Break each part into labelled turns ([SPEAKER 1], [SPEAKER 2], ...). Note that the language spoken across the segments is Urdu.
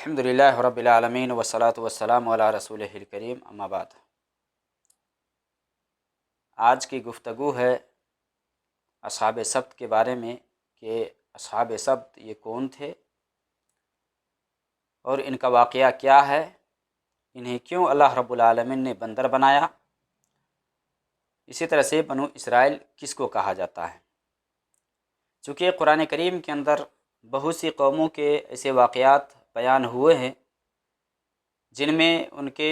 [SPEAKER 1] الحمدللہ رب العالمین والصلاة والسلام علی رسولہ الکریم، اما بعد۔ آج کی گفتگو ہے اصحاب سبت کے بارے میں کہ اصحاب سبت یہ کون تھے اور ان کا واقعہ کیا ہے، انہیں کیوں اللہ رب العالمین نے بندر بنایا، اسی طرح سے بنو اسرائیل کس کو کہا جاتا ہے۔ چونکہ قرآن کریم کے اندر بہت سی قوموں کے ایسے واقعات بیان ہوئے ہیں جن میں ان کے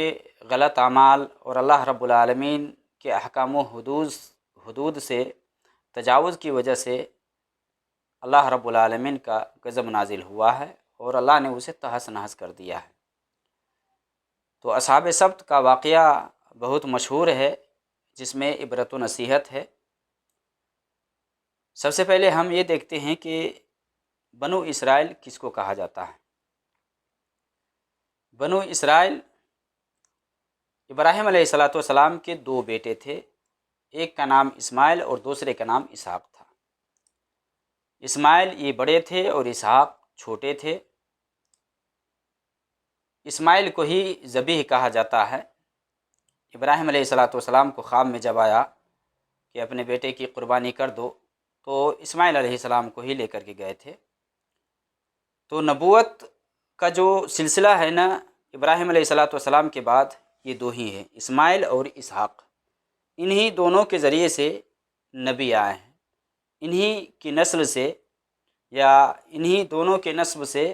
[SPEAKER 1] غلط اعمال اور اللہ رب العالمین کے احکام و حدود سے تجاوز کی وجہ سے اللہ رب العالمین کا غضب نازل ہوا ہے اور اللہ نے اسے تہس نہس کر دیا ہے۔ تو اصحاب سبت کا واقعہ بہت مشہور ہے جس میں عبرت و نصیحت ہے۔ سب سے پہلے ہم یہ دیکھتے ہیں کہ بنو اسرائیل کس کو کہا جاتا ہے۔ بنو اسرائیل ابراہیم علیہ السلام کے دو بیٹے تھے، ایک کا نام اسماعیل اور دوسرے کا نام اسحاق تھا۔ اسماعیل یہ بڑے تھے اور اسحاق چھوٹے تھے۔ اسماعیل کو ہی ذبیح کہا جاتا ہے۔ ابراہیم علیہ السلام کو خواب میں جب آیا کہ اپنے بیٹے کی قربانی کر دو تو اسماعیل علیہ السلام کو ہی لے کر کے گئے تھے۔ تو نبوت کا جو سلسلہ ہے نا، ابراہیم علیہ السلام کے بعد یہ دو ہی ہیں، اسماعیل اور اسحاق۔ انہی دونوں کے ذریعے سے نبی آئے ہیں، انہی کی نسل سے یا انہی دونوں کے نسب سے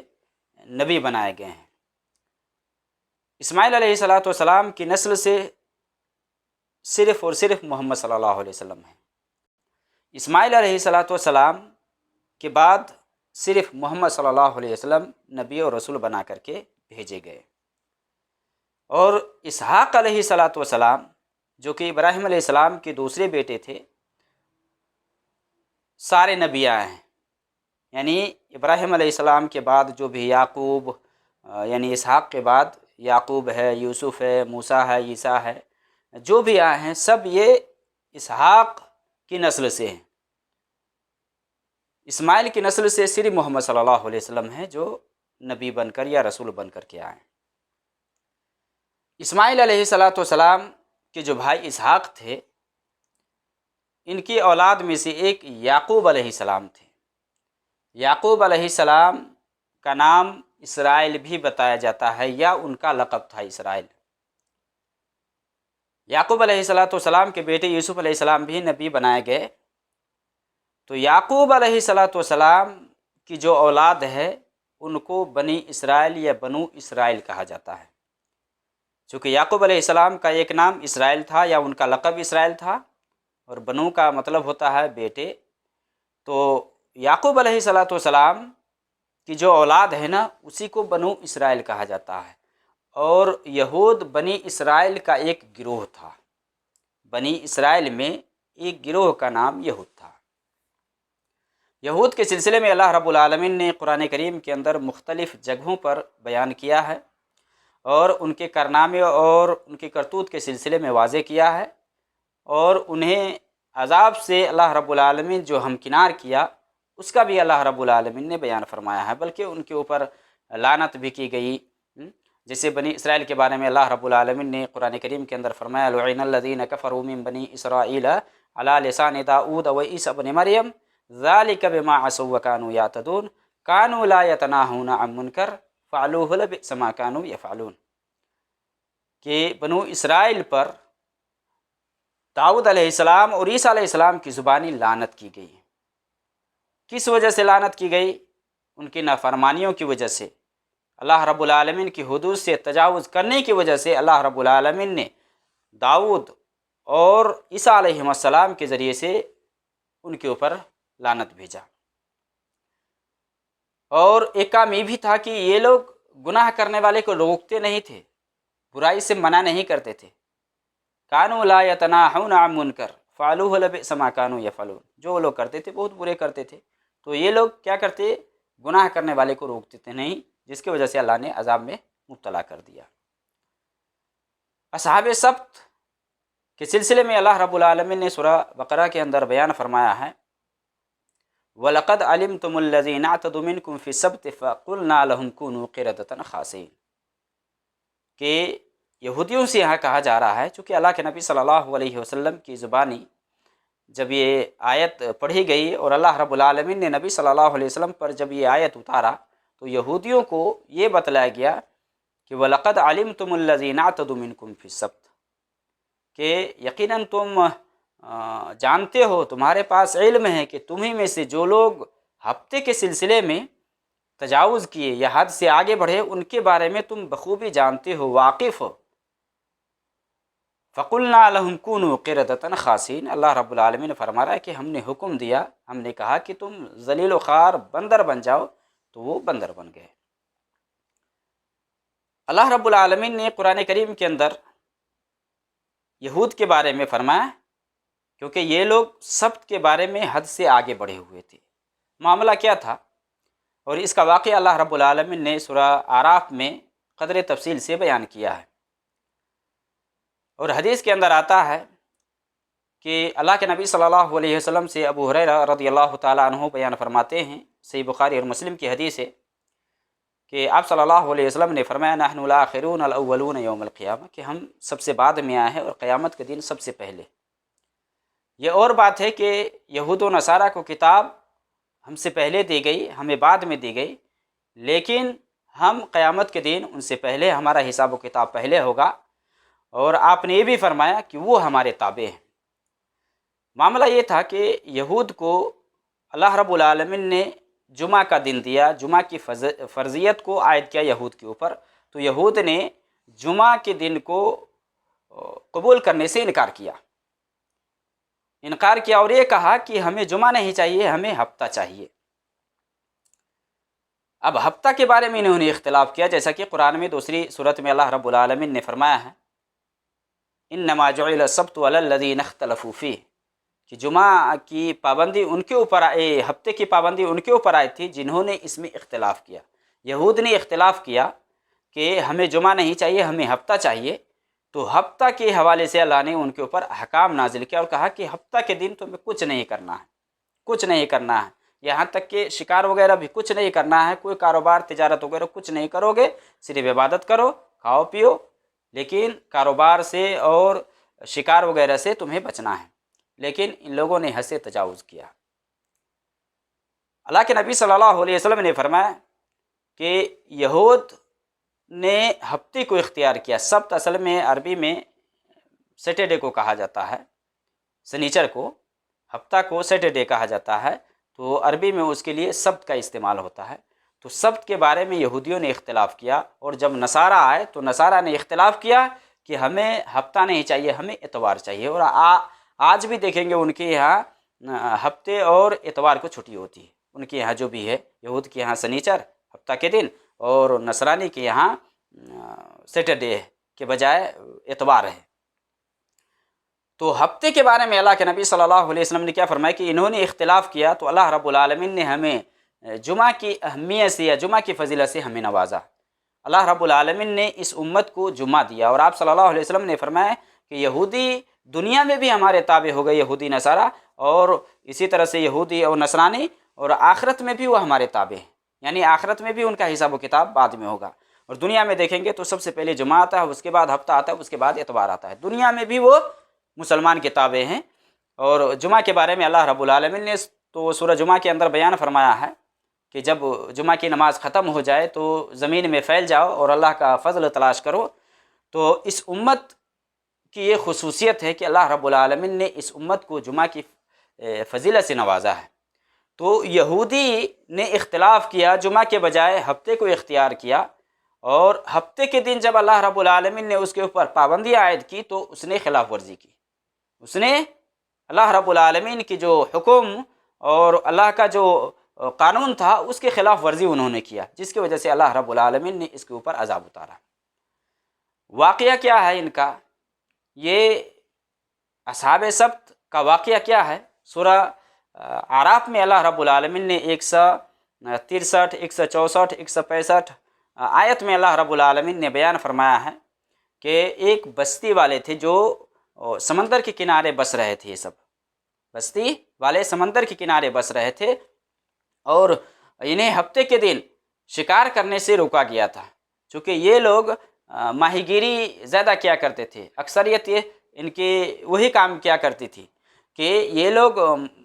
[SPEAKER 1] نبی بنائے گئے ہیں۔ اسماعیل علیہ السلام کی نسل سے صرف اور صرف محمد صلی اللہ علیہ وسلم ہے۔ اسماعیل علیہ السلام کے بعد صرف محمد صلی اللہ علیہ وسلم نبی اور رسول بنا کر کے بھیجے گئے۔ اور اسحاق علیہ السلام جو کہ ابراہیم علیہ السلام کے دوسرے بیٹے تھے، سارے نبی آئے ہیں۔ یعنی ابراہیم علیہ السلام کے بعد جو بھی یعقوب، یعنی اسحاق کے بعد یعقوب ہے، یوسف ہے، موسیٰ ہے، عیسیٰ ہے، جو بھی آئے ہیں سب یہ اسحاق کی نسل سے ہیں۔ اسماعیل کی نسل سے صرف محمد صلی اللہ علیہ وسلم ہیں جو نبی بن کر یا رسول بن کر کے آئے ہیں۔ اسماعیل علیہ السلام کے جو بھائی اسحاق تھے، ان کی اولاد میں سے ایک یعقوب علیہ السلام تھے۔ یعقوب علیہ السلام کا نام اسرائیل بھی بتایا جاتا ہے یا ان کا لقب تھا اسرائیل۔ یعقوب علیہ السلام کے بیٹے یوسف علیہ السلام بھی نبی بنائے گئے۔ تو یعقوب علیہ السلام کی جو اولاد ہے ان کو بنی اسرائیل یا بنو اسرائیل کہا جاتا ہے۔ چونکہ یعقوب علیہ السلام کا ایک نام اسرائیل تھا یا ان کا لقب اسرائیل تھا، اور بنو کا مطلب ہوتا ہے بیٹے۔ تو یعقوب علیہ السلام کی جو اولاد ہے نا اسی کو بنو اسرائیل کہا جاتا ہے۔ اور یہود بنی اسرائیل کا ایک گروہ تھا۔ بنی اسرائیل میں ایک گروہ کا نام یہود تھا۔ یہود کے سلسلے میں اللہ رب العالمین نے قرآن کریم کے اندر مختلف جگہوں پر بیان کیا ہے اور ان کے کارنامے اور ان کے کرتوت کے سلسلے میں واضح کیا ہے، اور انہیں عذاب سے اللہ رب العالمین جو ہمکنار کیا اس کا بھی اللہ رب العالمین نے بیان فرمایا ہے، بلکہ ان کے اوپر لعنت بھی کی گئی۔ جیسے بنی اسرائیل کے بارے میں اللہ رب العالمین نے قرآن کریم کے اندر فرمایا لعن الذین کفروا من بنی اسرائیل علی لسان داؤد وعیسی ابن مریم ذلک بما عصوا وکانوا یعتدون کانوا لا یتناہون عن منکر فعلوہ لبئس ما کانوا یفعلون، کہ بنو اسرائیل پر داؤد علیہ السلام اور عیسیٰ علیہ السلام کی زبانی لعنت کی گئی۔ کس وجہ سے لعنت کی گئی؟ ان کی نافرمانیوں کی وجہ سے، اللہ رب العالمین کی حدود سے تجاوز کرنے کی وجہ سے اللہ رب العالمین نے داؤد اور عیسیٰ علیہ السلام کے ذریعے سے ان کے اوپر لعنت بھیجا۔ اور ایک کام یہ بھی تھا کہ یہ لوگ گناہ کرنے والے کو روکتے نہیں تھے، برائی سے منع نہیں کرتے تھے۔ کانوا لا یتناہون عن منکر فعلوہ لبئس ما کانوا یفعلون، جو لوگ کرتے تھے بہت برے کرتے تھے، تو یہ لوگ کیا کرتے؟ گناہ کرنے والے کو روکتے تھے نہیں، جس کی وجہ سے اللہ نے عذاب میں مبتلا کر دیا۔ اصحاب سبت کے سلسلے میں اللہ رب العالمین نے سورہ بقرہ کے اندر بیان فرمایا ہے وَلَقَدْ عَلِمْتُمُ الَّذِينَ اعْتَدُوا مِنْكُمْ فِي السَّبْتِ فَقُلْنَا لَهُمْ كُونُوا قِرَدَةً خَاسِئِينَ کہ یہودیوں سے یہاں کہا جا رہا ہے، چونکہ اللہ کے نبی صلی اللہ علیہ وسلم کی زبانی جب یہ آیت پڑھی گئی اور اللہ رب العالمین نے نبی صلی اللہ علیہ وسلم پر جب یہ آیت اتارا تو یہودیوں کو یہ بتلایا گیا کہ وَلَقَدْ عَلِمْتُمُ الَّذِينَ اعْتَدُوا مِنْكُمْ فِي السَّبْتِ، کہ یقیناً تم جانتے ہو، تمہارے پاس علم ہے کہ تمہیں میں سے جو لوگ ہفتے کے سلسلے میں تجاوز کیے یا حد سے آگے بڑھے ان کے بارے میں تم بخوبی جانتے ہو، واقف ہو۔ فَقُلْنَا لَهُمْ كُونُوا قِرَدَةً خَاسِئِينَ، اللہ رب العالمین نے فرما رہا ہے کہ ہم نے حکم دیا، ہم نے کہا کہ تم ذلیل و خوار بندر بن جاؤ، تو وہ بندر بن گئے۔ اللہ رب العالمین نے قرآن کریم کے اندر یہود کے بارے میں فرمایا، کیونکہ یہ لوگ سبت کے بارے میں حد سے آگے بڑھے ہوئے تھے۔ معاملہ کیا تھا، اور اس کا واقعہ اللہ رب العالمین نے سورہ اعراف میں قدر تفصیل سے بیان کیا ہے، اور حدیث کے اندر آتا ہے کہ اللہ کے نبی صلی اللہ علیہ وسلم سے ابو ہریرہ رضی اللہ تعالیٰ عنہ بیان فرماتے ہیں، صحیح بخاری اور مسلم کی حدیث ہے کہ آپ صلی اللہ علیہ وسلم نے فرمایا نحن الاخرون الاولون یوم القیامہ، کہ ہم سب سے بعد میں آئے ہیں اور قیامت کے دن سب سے پہلے۔ یہ اور بات ہے کہ یہود و نصارہ کو کتاب ہم سے پہلے دی گئی، ہمیں بعد میں دی گئی، لیکن ہم قیامت کے دن ان سے پہلے، ہمارا حساب و کتاب پہلے ہوگا، اور آپ نے یہ بھی فرمایا کہ وہ ہمارے تابع ہیں۔ معاملہ یہ تھا کہ یہود کو اللہ رب العالمین نے جمعہ کا دن دیا، جمعہ کی فرضیت کو عائد کیا یہود کے اوپر، تو یہود نے جمعہ کے دن کو قبول کرنے سے انکار کیا اور یہ کہا کہ ہمیں جمعہ نہیں چاہیے، ہمیں ہفتہ چاہیے۔ اب ہفتہ کے بارے میں انہوں نے اختلاف کیا، جیسا کہ قرآن میں دوسری صورت میں اللہ رب العالمین نے فرمایا ہے انما جعل السبت علی الذین اختلفوا فیہ، کہ جمعہ کی پابندی ان کے اوپر ہفتے کی پابندی ان کے اوپر آئی تھی جنہوں نے اس میں اختلاف کیا۔ یہود نے اختلاف کیا کہ ہمیں جمعہ نہیں چاہیے، ہمیں ہفتہ چاہیے، تو ہفتہ کے حوالے سے اللہ نے ان کے اوپر احکام نازل کیا اور کہا کہ ہفتہ کے دن تمہیں کچھ نہیں کرنا ہے، کچھ نہیں کرنا ہے، یہاں تک کہ شکار وغیرہ بھی کچھ نہیں کرنا ہے، کوئی کاروبار تجارت وغیرہ کچھ نہیں کرو گے، صرف عبادت کرو، کھاؤ پیو، لیکن کاروبار سے اور شکار وغیرہ سے تمہیں بچنا ہے۔ لیکن ان لوگوں نے حد سے تجاوز کیا۔ اللہ کے نبی صلی اللہ علیہ وسلم نے فرمایا کہ یہود نے ہفتے کو اختیار کیا۔ سبت اصل میں عربی میں سیٹرڈے کو کہا جاتا ہے، سنیچر کو، ہفتہ کو سیٹرڈے کہا جاتا ہے، تو عربی میں اس کے لیے سبت کا استعمال ہوتا ہے۔ تو سبت کے بارے میں یہودیوں نے اختلاف کیا، اور جب نصارہ آئے تو نصارہ نے اختلاف کیا کہ ہمیں ہفتہ نہیں چاہیے، ہمیں اتوار چاہیے، اور آج بھی دیکھیں گے ان کے یہاں ہفتے اور اتوار کو چھٹی ہوتی ہے، ان کے یہاں جو بھی ہے، یہود کے یہاں سنیچر ہفتہ کے دن، اور نصرانی کے یہاں سیٹرڈے کے بجائے اتوار ہے۔ تو ہفتے کے بارے میں اللہ کے نبی صلی اللہ علیہ وسلم نے کیا فرمایا کہ انہوں نے اختلاف کیا تو اللہ رب العالمین نے ہمیں جمعہ کی اہمیت سے یا جمعہ کی فضیلت سے ہمیں نوازا۔ اللہ رب العالمین نے اس امت کو جمعہ دیا، اور آپ صلی اللہ علیہ وسلم نے فرمایا کہ یہودی دنیا میں بھی ہمارے تابع ہو گئے، یہودی نصارہ، اور اسی طرح سے یہودی اور نصرانی، اور آخرت میں بھی وہ ہمارے تابع ہیں، یعنی آخرت میں بھی ان کا حساب و کتاب بعد میں ہوگا۔ اور دنیا میں دیکھیں گے تو سب سے پہلے جمعہ آتا ہے، اس کے بعد ہفتہ آتا ہے، اس کے بعد اتوار آتا ہے، دنیا میں بھی وہ مسلمان کے تابع ہیں۔ اور جمعہ کے بارے میں اللہ رب العالمین نے تو سورہ جمعہ کے اندر بیان فرمایا ہے کہ جب جمعہ کی نماز ختم ہو جائے تو زمین میں پھیل جاؤ اور اللہ کا فضل تلاش کرو۔ تو اس امت کی یہ خصوصیت ہے کہ اللہ رب العالمین نے اس امت کو جمعہ کی فضیلت سے نوازا ہے۔ تو یہودی نے اختلاف کیا، جمعہ کے بجائے ہفتے کو اختیار کیا، اور ہفتے کے دن جب اللہ رب العالمین نے اس کے اوپر پابندی عائد کی تو اس نے خلاف ورزی کی، اس نے اللہ رب العالمین کی جو حکم اور اللہ کا جو قانون تھا اس کے خلاف ورزی انہوں نے کیا، جس کی وجہ سے اللہ رب العالمین نے اس کے اوپر عذاب اتارا۔ واقعہ کیا ہے ان کا؟ یہ اصحاب سبت کا واقعہ کیا ہے؟ سورہ اعراف میں اللہ رب العالمین نے 163، 164، 165 آیت میں اللہ رب العالمین نے بیان فرمایا ہے کہ ایک بستی والے تھے جو سمندر کے کنارے بس رہے تھے، یہ سب بستی والے سمندر کے کنارے بس رہے تھے، اور انہیں ہفتے کے دن شکار کرنے سے روکا گیا تھا، چونکہ یہ لوگ ماہی گیری زیادہ کیا کرتے تھے، اکثریت یہ ان کی وہی کام کیا کرتی تھی کہ یہ لوگ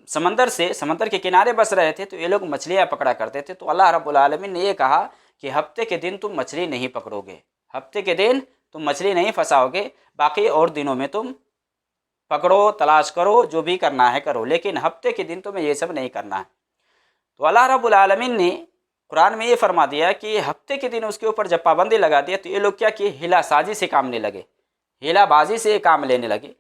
[SPEAKER 1] سمندر کے کنارے بس رہے تھے، تو یہ لوگ مچھلیاں پکڑا کرتے تھے۔ تو اللہ رب العالمین نے یہ کہا کہ ہفتے کے دن تم مچھلی نہیں پکڑو گے، ہفتے کے دن تم مچھلی نہیں پھنساؤ گے، باقی اور دنوں میں تم پکڑو، تلاش کرو، جو بھی کرنا ہے کرو، لیکن ہفتے کے دن تمہیں یہ سب نہیں کرنا ہے۔ تو اللہ رب العالمین نے قرآن میں یہ فرما دیا کہ ہفتے کے دن اس کے اوپر جب پابندی لگا دیا تو یہ لوگ کیا کیے، ہیلا سازی سے کام لینے لگے، ہیلا بازی سے کام لینے لگے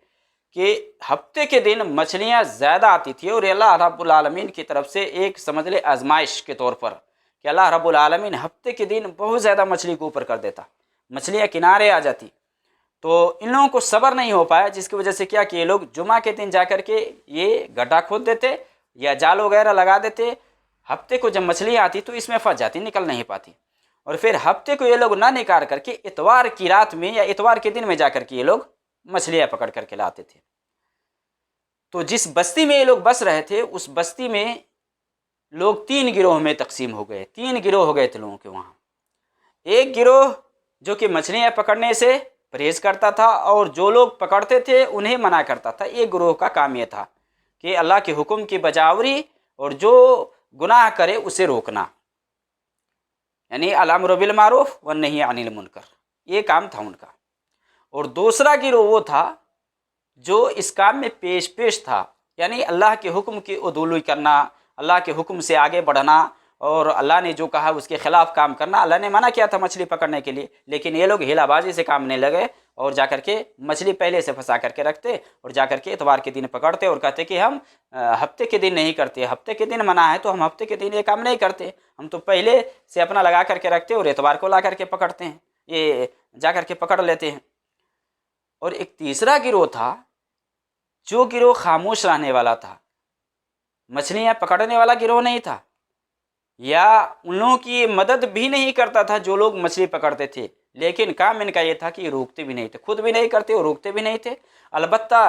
[SPEAKER 1] کہ ہفتے کے دن مچھلیاں زیادہ آتی تھی، اور اللہ رب العالمین کی طرف سے ایک سمجھ لے آزمائش کے طور پر کہ اللہ رب العالمین ہفتے کے دن بہت زیادہ مچھلی کو اوپر کر دیتا، مچھلیاں کنارے آ جاتی۔ تو ان لوگوں کو صبر نہیں ہو پایا، جس کی وجہ سے کیا کہ یہ لوگ جمعہ کے دن جا کر کے یہ گڈھا کھود دیتے یا جال وغیرہ لگا دیتے، ہفتے کو جب مچھلیاں آتی تو اس میں پھنس جاتی، نکل نہیں پاتی، اور پھر ہفتے کو یہ لوگ نہ نکال کر کے اتوار کی رات میں یا اتوار کے دن میں جا کر کے یہ لوگ مچھلیاں پکڑ کر کے لاتے تھے۔ تو جس بستی میں یہ لوگ بس رہے تھے، اس بستی میں لوگ 3 گروہ میں تقسیم ہو گئے، 3 گروہ ہو گئے تھے لوگوں کے وہاں۔ ایک گروہ جو کہ مچھلیاں پکڑنے سے پرہیز کرتا تھا، اور جو لوگ پکڑتے تھے انہیں منع کرتا تھا۔ ایک گروہ کا کام یہ تھا کہ اللہ کے حکم کی بجاوری اور جو گناہ کرے اسے روکنا، یعنی الامر بالمعروف والنہی عن المنکر، یہ کام تھا ان کا۔ اور دوسرا گروہ وہ تھا جو اس کام میں پیش تھا، یعنی اللہ کے حکم کی عدولی کرنا، اللہ کے حکم سے آگے بڑھنا، اور اللہ نے جو کہا اس کے خلاف کام کرنا۔ اللہ نے منع کیا تھا مچھلی پکڑنے کے لیے، لیکن یہ لوگ ہیلا بازی سے کام نہیں لگے، اور جا کر کے مچھلی پہلے سے پھنسا کر کے رکھتے، اور جا کر کے اتوار کے دن پکڑتے، اور کہتے کہ ہم ہفتے کے دن نہیں کرتے، ہفتے کے دن منع ہے تو ہم ہفتے کے دن یہ کام نہیں کرتے، ہم تو پہلے سے اپنا لگا کر کے رکھتے اور اتوار کو لا کر کے پکڑتے ہیں، یہ جا کر کے پکڑ لیتے ہیں۔ اور ایک تیسرا گروہ تھا جو گروہ خاموش رہنے والا تھا، مچھلیاں پکڑنے والا گروہ نہیں تھا، یا ان لوگوں کی مدد بھی نہیں کرتا تھا جو لوگ مچھلی پکڑتے تھے، لیکن کام ان کا یہ تھا کہ یہ روکتے بھی نہیں تھے، خود بھی نہیں کرتے اور روکتے بھی نہیں تھے۔ البتہ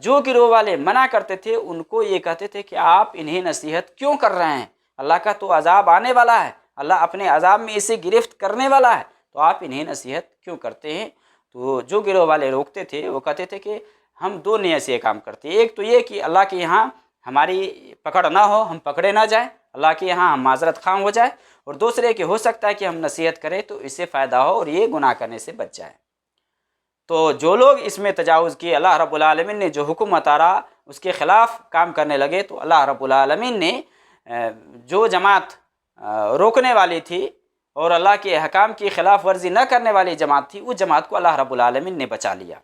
[SPEAKER 1] جو گروہ والے منع کرتے تھے ان کو یہ کہتے تھے کہ آپ انہیں نصیحت کیوں کر رہے ہیں، اللہ کا تو عذاب آنے والا ہے، اللہ اپنے عذاب میں اسے گرفت کرنے والا ہے، تو آپ انہیں نصیحت کیوں کرتے ہیں۔ تو جو گروہ والے روکتے تھے وہ کہتے تھے کہ ہم 2 نیت سے یہ کام کرتے ہیں، ایک تو یہ کہ اللہ کے یہاں ہماری پکڑ نہ ہو، ہم پکڑے نہ جائیں، اللہ کے یہاں ہم معذرت خواہ ہو جائے، اور دوسرے کہ ہو سکتا ہے کہ ہم نصیحت کریں تو اس سے فائدہ ہو اور یہ گناہ کرنے سے بچ جائے۔ تو جو لوگ اس میں تجاوز کیے، اللہ رب العالمین نے جو حکم اتارا اس کے خلاف کام کرنے لگے، تو اللہ رب العالمین نے جو جماعت روکنے والی تھی اور اللہ کے احکام کی خلاف ورزی نہ کرنے والی جماعت تھی، اس جماعت کو اللہ رب العالمین نے بچا لیا،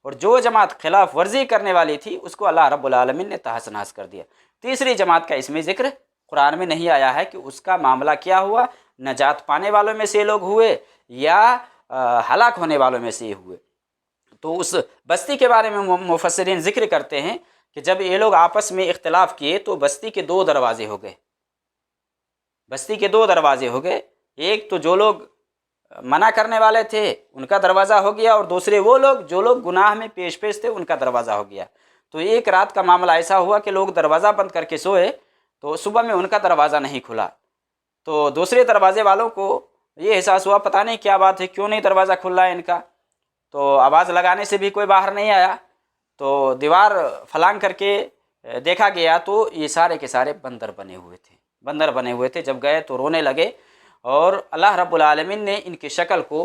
[SPEAKER 1] اور جو جماعت خلاف ورزی کرنے والی تھی اس کو اللہ رب العالمین نے تہس نہس کر دیا۔ تیسری جماعت کا اس میں ذکر قرآن میں نہیں آیا ہے کہ اس کا معاملہ کیا ہوا، نجات پانے والوں میں سے لوگ ہوئے یا ہلاک ہونے والوں میں سے ہوئے۔ تو اس بستی کے بارے میں مفسرین ذکر کرتے ہیں کہ جب یہ لوگ آپس میں اختلاف کیے تو بستی کے 2 دروازے ہو گئے، بستی کے 2 دروازے ہو گئے، ایک تو جو لوگ منع کرنے والے تھے ان کا دروازہ ہو گیا، اور دوسرے وہ لوگ جو لوگ گناہ میں پیش تھے ان کا دروازہ ہو گیا۔ تو ایک رات کا معاملہ ایسا ہوا کہ لوگ دروازہ بند کر کے سوئے، تو صبح میں ان کا دروازہ نہیں کھلا، تو دوسرے دروازے والوں کو یہ احساس ہوا پتہ نہیں کیا بات ہے، کیوں نہیں دروازہ کھل رہا ہے ان کا، تو آواز لگانے سے بھی کوئی باہر نہیں آیا، تو دیوار پھلانگ کر کے دیکھا گیا تو یہ سارے کے سارے بندر بنے ہوئے تھے۔ جب گئے تو رونے لگے، اور اللہ رب العالمین نے ان کی شکل کو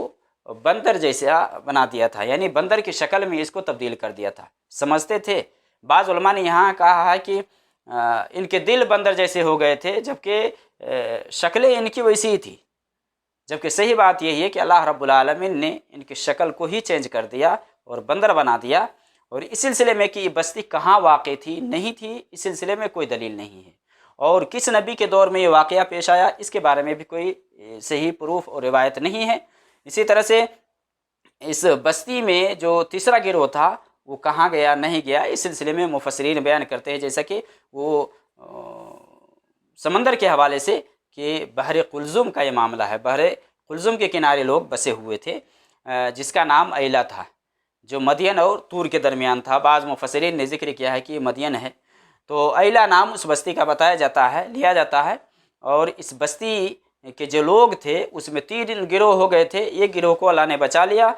[SPEAKER 1] بندر جیسا بنا دیا تھا، یعنی بندر کی شکل میں اس کو تبدیل کر دیا تھا۔ سمجھتے تھے، بعض علماء نے یہاں کہا ہے کہ ان کے دل بندر جیسے ہو گئے تھے، جبکہ شکلیں ان کی ویسی ہی تھی، جبکہ صحیح بات یہی ہے کہ اللہ رب العالمین نے ان کی شکل کو ہی چینج کر دیا اور بندر بنا دیا۔ اور اس سلسلے میں کہ یہ بستی کہاں واقع تھی نہیں تھی، اس سلسلے میں کوئی دلیل نہیں ہے، اور کس نبی کے دور میں یہ واقعہ پیش آیا اس کے بارے میں بھی کوئی صحیح پروف اور روایت نہیں ہے۔ اسی طرح سے اس بستی میں جو تیسرا گروہ تھا وہ کہاں گیا نہیں گیا، اس سلسلے میں مفسرین بیان کرتے ہیں، جیسا کہ وہ سمندر کے حوالے سے کہ بحر قلزم کا یہ معاملہ ہے۔ بحر قلزم کے کنارے لوگ بسے ہوئے تھے، جس کا نام ایلا تھا، جو مدین اور طور کے درمیان تھا۔ بعض مفسرین نے ذکر کیا ہے کہ یہ مدین ہے، تو ایلا نام اس بستی کا بتایا جاتا ہے، لیا جاتا ہے۔ اور اس بستی کے جو لوگ تھے اس میں 3 گروہ ہو گئے تھے. ایک گروہ کو اللہ نے بچا لیا،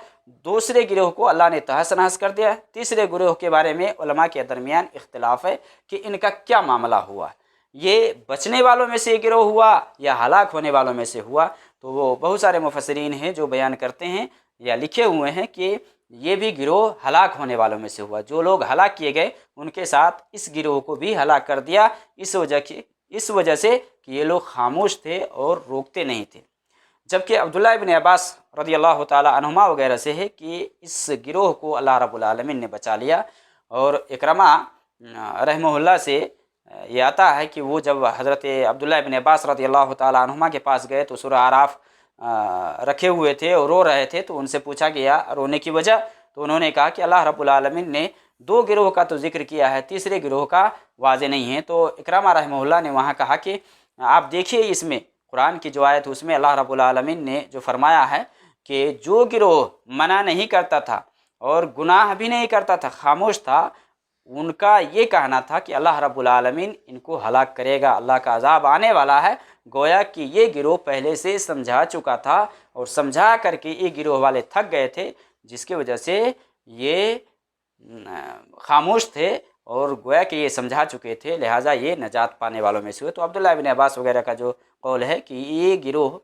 [SPEAKER 1] دوسرے گروہ کو اللہ نے تہس نہس کر دیا، تیسرے گروہ کے بارے میں علماء کے درمیان اختلاف ہے کہ ان کا کیا معاملہ ہوا، یہ بچنے والوں میں سے گروہ ہوا یا ہلاک ہونے والوں میں سے ہوا. تو وہ بہت سارے مفسرین ہیں جو بیان کرتے ہیں یا لکھے ہوئے ہیں کہ یہ بھی گروہ ہلاک ہونے والوں میں سے ہوا. جو لوگ ہلاک کیے گئے ان کے ساتھ اس گروہ کو بھی ہلاک کر دیا، اس وجہ سے کہ یہ لوگ خاموش تھے اور روکتے نہیں تھے. جبکہ عبداللہ ابن عباس رضی اللہ تعالی عنہما وغیرہ سے ہے کہ اس گروہ کو اللہ رب العالمین نے بچا لیا. اور اکرمہ رحمہ اللہ سے یہ آتا ہے کہ وہ جب حضرت عبداللہ ابن عباس رضی اللہ تعالی عنہما کے پاس گئے تو سورہ اعراف رکھے ہوئے تھے اور رو رہے تھے. تو ان سے پوچھا گیا رونے کی وجہ، تو انہوں نے کہا کہ اللہ رب العالمین نے 2 گروہ کا تو ذکر کیا ہے، تیسرے گروہ کا واضح نہیں ہے. تو اکرمہ رحمہ اللہ نے وہاں کہا کہ آپ دیکھیے اس میں قرآن کی جو آیت اس میں اللہ رب العالمین نے جو فرمایا ہے کہ جو گروہ منع نہیں کرتا تھا اور گناہ بھی نہیں کرتا تھا، خاموش تھا، ان کا یہ کہنا تھا کہ اللہ رب العالمین ان کو ہلاک کرے گا، اللہ کا عذاب آنے والا ہے. گویا کہ یہ گروہ پہلے سے سمجھا چکا تھا اور سمجھا کر کے یہ گروہ والے تھک گئے تھے، جس کی وجہ سے یہ خاموش تھے اور گویا کہ یہ سمجھا چکے تھے، لہٰذا یہ نجات پانے والوں میں سے ہوئے. تو عبداللہ ابن عباس وغیرہ کا جو قول ہے کہ یہ گروہ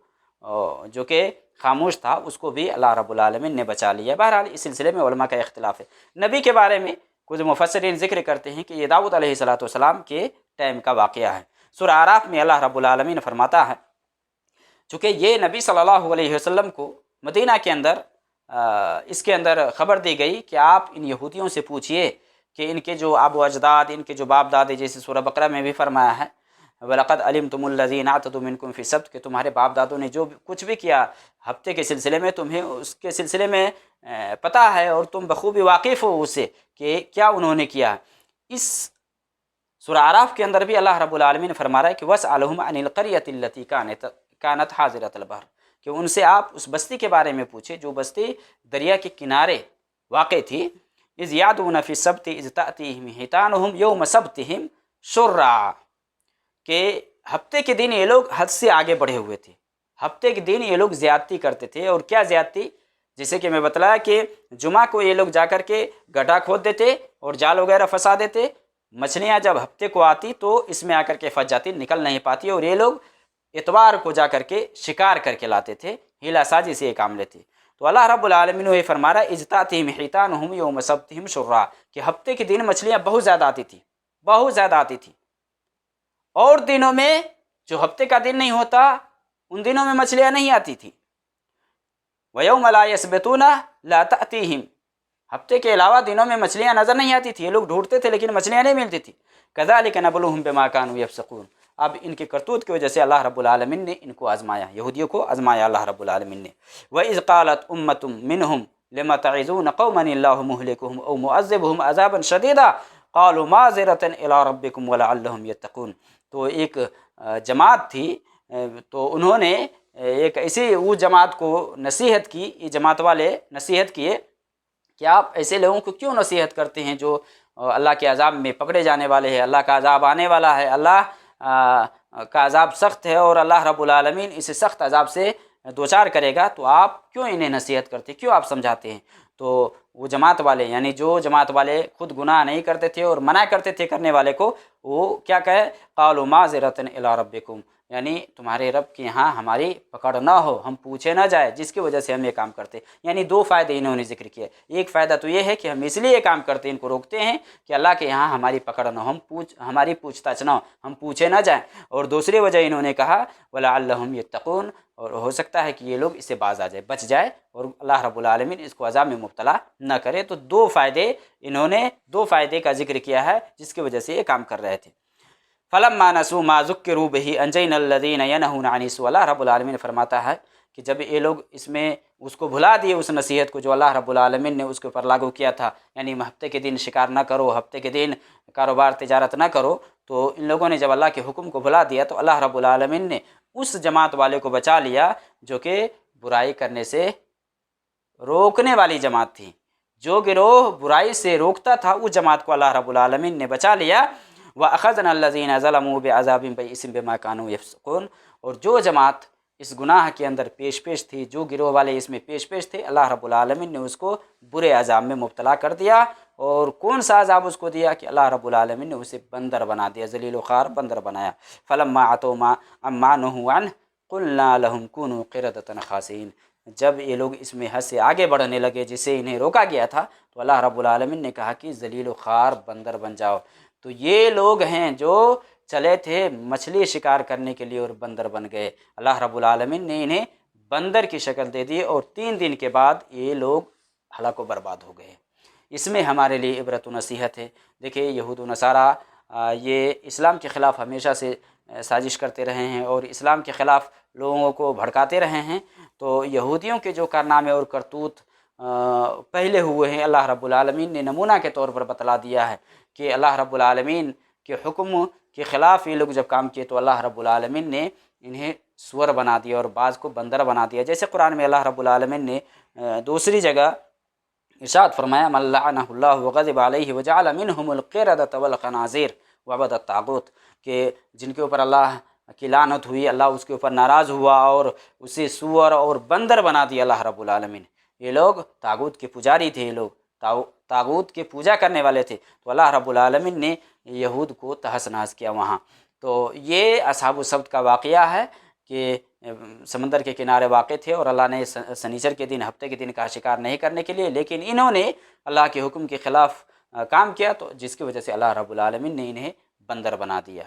[SPEAKER 1] جو کہ خاموش تھا اس کو بھی اللہ رب العالمین نے بچا لیا. بہرحال اس سلسلے میں علماء کا اختلاف ہے. نبی کے بارے میں کچھ مفسرین ذکر کرتے ہیں کہ یہ داؤد علیہ السلام کے ٹائم کا واقعہ ہے. سورہ اعراف میں اللہ رب العالمین فرماتا ہے چونکہ یہ نبی صلی اللہ علیہ وسلم کو مدینہ کے اندر اس کے اندر خبر دی گئی کہ آپ ان یہودیوں سے پوچھئے کہ ان کے جو آب و اجداد، ان کے جو باپ دادے، جیسے سورہ بقرہ میں بھی فرمایا ہے وَلَقَدْ عَلِمْتُمُ الَّذِينَ اعْتَدُوا مِنْكُمْ فِي السَّبْتِ، کہ تمہارے باپ دادوں نے جو کچھ بھی کیا ہفتے کے سلسلے میں تمہیں اس کے سلسلے میں پتہ ہے اور تم بخوبی واقف ہو اس سے کہ کیا انہوں نے کیا. اس سورہ اعراف کے اندر بھی اللہ رب العالمین فرما رہا ہے کہ وَاسْأَلْهُمْ عَنِ الْقَرْيَةِ الَّتِي كَانَتْ حَاضِرَةَ الْبَحْرِ، کہ ان سے آپ اس بستی کے بارے میں پوچھے جو بستی دریا کے کنارے واقع تھی. اِذْ يَعْدُونَ فِي السَّبْتِ اِذْ تَأْتِيهِمْ حِيتَانُهُمْ يَوْمَ سَبْتِهِمْ شُرَّعًا، کہ ہفتے کے دن یہ لوگ حد سے آگے بڑھے ہوئے تھے. ہفتے کے دن یہ لوگ زیادتی کرتے تھے. اور کیا زیادتی؟ جیسے کہ میں بتلایا کہ جمعہ کو یہ لوگ جا کر کے گڈھا کھود دیتے اور جال وغیرہ پھنسا دیتے. مچھلیاں جب ہفتے کو آتی تو اس میں آ کر کے پھنس جاتی، نکل نہیں پاتی، اور یہ لوگ اتوار کو جا کر کے شکار کر کے لاتے تھے، ہیلا سازی سے یہ کام لیتے. تو اللہ رب العالمین یہ فرما رہا ہے اذ تأتیہم حیتانہم یوم سبتہم شرعا، کہ ہفتے کے دن مچھلیاں بہت زیادہ آتی تھی، بہت زیادہ آتی تھی. اور دنوں میں جو ہفتے کا دن نہیں ہوتا ان دنوں میں مچھلیاں نہیں آتی تھی. وَيَوْمَ لَا يَسْبِتُونَ لَا تَأْتِيهِمْ، ہفتے کے علاوہ دنوں میں مچھلیاں نظر نہیں آتی تھی، یہ لوگ ڈھونڈتے تھے لیکن مچھلیاں نہیں ملتی تھی. كَذَلِكَ نَبْلُوهُمْ بِمَا كَانُوا يَفْسُقُونَ، اب ان کے کرتوت کی وجہ سے اللہ رب العالمین نے ان کو آزمایا، یہودیوں کو آزمایا اللہ رب العالمین نے. وَإِذْ قَالَتْ أُمَّةٌ مِّنْهُمْ لِمَ تَعِظُونَ قَوْمًا اللَّهُ مُهْلِكُهُمْ أَوْ مُعَذِّبُهُمْ عَذَابًا شَدِيدًا قَالُوا مَعْذِرَةً إِلَىٰ رَبِّكُمْ وَلَعَلَّهُمْ يَتَّقُونَ. تو ایک جماعت تھی، تو انہوں نے ایک ایسی وہ جماعت کو نصیحت کی، یہ جماعت والے نصیحت کیے کہ آپ ایسے لوگوں کو کیوں نصیحت کرتے ہیں جو اللہ کے عذاب میں پکڑے جانے والے ہیں، اللہ کا عذاب آنے والا ہے، اللہ کا عذاب سخت ہے اور اللہ رب العالمین اسے سخت عذاب سے دوچار کرے گا، تو آپ کیوں انہیں نصیحت کرتے، کیوں آپ سمجھاتے ہیں. تو وہ جماعت والے، یعنی جو جماعت والے خود گناہ نہیں کرتے تھے اور منع کرتے تھے کرنے والے کو، وہ کیا کہے قالوا معذرة إلى ربكم، یعنی تمہارے رب کے یہاں ہماری پکڑ نہ ہو، ہم پوچھے نہ جائے، جس کی وجہ سے ہم یہ کام کرتے. یعنی 2 فائدے انہوں نے ذکر کیے. ایک فائدہ تو یہ ہے کہ ہم اس لیے یہ کام کرتے ہیں، ان کو روکتے ہیں کہ اللہ کے یہاں ہماری پکڑ نہ ہو، ہماری پوچھ تاچھ نہ ہو، ہم پوچھے نہ جائیں. اور دوسری وجہ انہوں نے کہا وَلَعَلَّهُمْ يَتَّقُونَ، اور ہو سکتا ہے کہ یہ لوگ اس سے باز آ جائے، بچ جائے اور اللہ رب العالمین اس کو عذاب میں مبتلا نہ کرے. تو 2 فائدے انہوں نے 2 فائدے کا ذکر کیا ہے جس کی وجہ سے یہ کام کر رہے تھے. فَلَمَّا نَسُوا مَا ذُكِّرُوا بِهِ أَنجَيْنَا الَّذِينَ يَنْهُونَ عَنِ السُّوءِ، اللہ رب العالمین فرماتا ہے کہ جب یہ لوگ اس میں اس کو بھلا دیے، اس نصیحت کو جو اللہ رب العالمین نے اس کے اوپر لاگو کیا تھا، یعنی ہفتے کے دن شکار نہ کرو، ہفتے کے دن کاروبار تجارت نہ کرو، تو ان لوگوں نے جب اللہ کے حکم کو بھلا دیا تو اللہ رب العالمین نے اس جماعت والے کو بچا لیا جو کہ برائی کرنے سے روکنے والی جماعت تھی. جو گروہ برائی سے روکتا تھا اس جماعت کو اللہ رب العالمین نے بچا لیا. وَأَخَذْنَا الَّذِينَ ظَلَمُوا بِعَذَابٍ بَئِيسٍ بِمَا كَانُوا يَفْسُقُونَ، اور جو جماعت اس گناہ کے اندر پیش تھی، جو گروہ والے اس میں پیش تھے، اللہ رب العالمین نے اس کو برے عذاب میں مبتلا کر دیا۔ اور کون سا عذاب اس کو دیا کہ اللہ رب العالمین نے اسے بندر بنا دیا، ذلیل و خوار بندر بنایا۔ فَلَمَّا عَتَوْا عَمَّا نُهُوا عَنْهُ قُلْنَا لَهُمْ كُونُوا قِرَدَةً خَاسِئِينَ، جب یہ لوگ اس میں حد سے آگے بڑھنے لگے جسے انہیں روکا گیا تھا، تو اللہ رب العالمین نے کہا کہ ذلیل و خوار بندر بن جاؤ۔ تو یہ لوگ ہیں جو چلے تھے مچھلی شکار کرنے کے لیے اور بندر بن گئے، اللہ رب العالمین نے انہیں بندر کی شکل دے دی، اور 3 دن کے بعد یہ لوگ ہلاک و برباد ہو گئے۔ اس میں ہمارے لیے عبرت و نصیحت ہے۔ دیکھیں یہود و نصارہ یہ اسلام کے خلاف ہمیشہ سے سازش کرتے رہے ہیں اور اسلام کے خلاف لوگوں کو بھڑکاتے رہے ہیں۔ تو یہودیوں کے جو کارنامے اور کرتوت پہلے ہوئے ہیں، اللہ رب العالمین نے نمونہ کے طور پر بتلا دیا ہے کہ اللہ رب العالمین کے حکم کے خلاف یہ لوگ جب کام کیے تو اللہ رب العالمین نے انہیں سور بنا دیا اور بعض کو بندر بنا دیا۔ جیسے قرآن میں اللہ رب العالمین نے دوسری جگہ ارشاد فرمایا من لعنہ اللہ وغضب علیہ وجعل منہم القردۃ والخنازیر وعبد الطاغوت، کہ جن کے اوپر اللہ کی لعنت ہوئی، اللہ اس کے اوپر ناراض ہوا اور اسے سور اور بندر بنا دیا اللہ رب العالمین۔ یہ لوگ طاغوت کے پجاری تھے، یہ لوگ طاغوت کے پوجا کرنے والے تھے، تو اللہ رب العالمین نے یہود کو تہس نہس کیا وہاں۔ تو یہ اصحاب السبت کا واقعہ ہے کہ سمندر کے کنارے واقع تھے اور اللہ نے سنیچر کے دن، ہفتے کے دن کا شکار نہیں کرنے کے لیے، لیکن انہوں نے اللہ کے حکم کے خلاف کام کیا، تو جس کی وجہ سے اللہ رب العالمین نے انہیں بندر بنا دیا۔